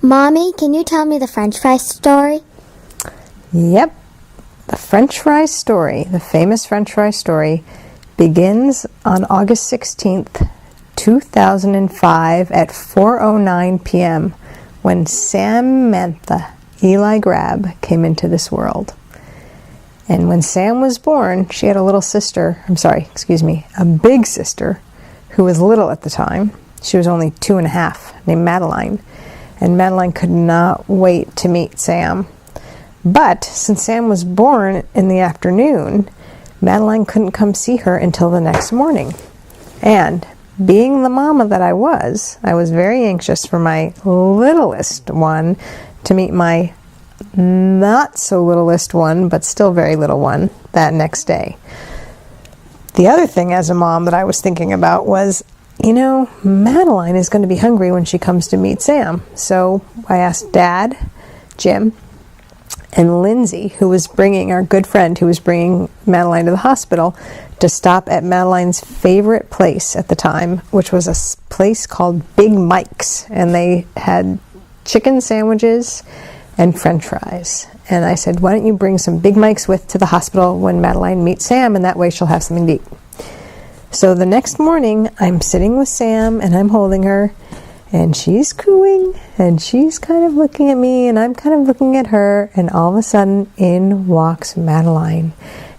Mommy, can you tell me the French fry story? Yep. The French fry story, the famous French fry story, begins on August 16th, 2005 at 4:09 p.m. when Samantha Eli Grab came into this world. And when Sam was born, she had a little sister, a big sister, who was little at the time. She was only 2.5, named Madeline. And Madeline could not wait to meet Sam. But since Sam was born in the afternoon, Madeline couldn't come see her until the next morning. And being the mama that I was very anxious for my littlest one to meet my not so littlest one, but still very little one, that next day. The other thing as a mom that I was thinking about was, Madeline is going to be hungry when she comes to meet Sam. So I asked Dad, Jim, and Lindsay, our good friend who was bringing Madeline to the hospital, to stop at Madeline's favorite place at the time, which was a place called Big Mike's. And they had chicken sandwiches and French fries. And I said, why don't you bring some Big Mike's with to the hospital when Madeline meets Sam, and that way she'll have something to eat. So the next morning, I'm sitting with Sam, and I'm holding her, and she's cooing, and she's kind of looking at me, and I'm kind of looking at her, and all of a sudden, in walks Madeline.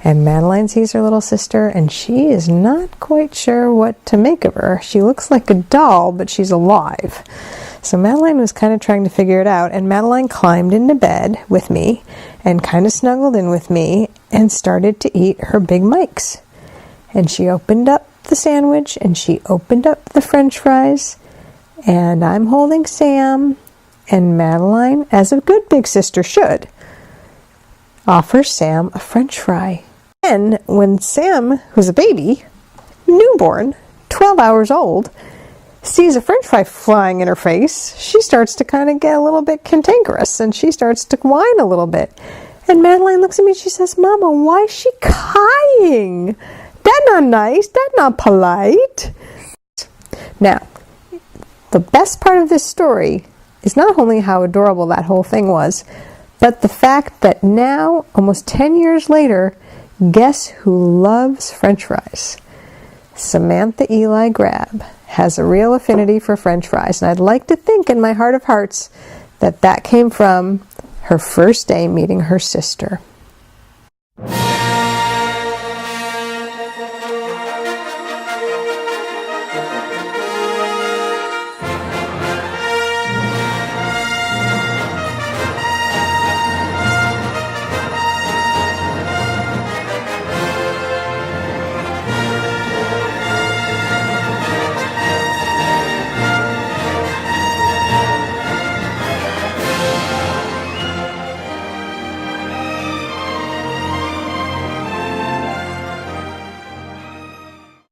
And Madeline sees her little sister, and she is not quite sure what to make of her. She looks like a doll, but she's alive. So Madeline was kind of trying to figure it out, and Madeline climbed into bed with me and kind of snuggled in with me and started to eat her Big Mike's. And she opened up the sandwich, and she opened up the French fries, and I'm holding Sam, and Madeline, as a good big sister should, offers Sam a French fry. And when Sam, who's a baby, newborn, 12 hours old, sees a French fry flying in her face, she starts to kind of get a little bit cantankerous, and she starts to whine a little bit. And Madeline looks at me and she says, Mama, why is she crying? That's not nice. That's not polite. Now, the best part of this story is not only how adorable that whole thing was, but the fact that now, almost 10 years later, guess who loves French fries? Samantha Eli Grab has a real affinity for French fries, and I'd like to think in my heart of hearts that that came from her first day meeting her sister.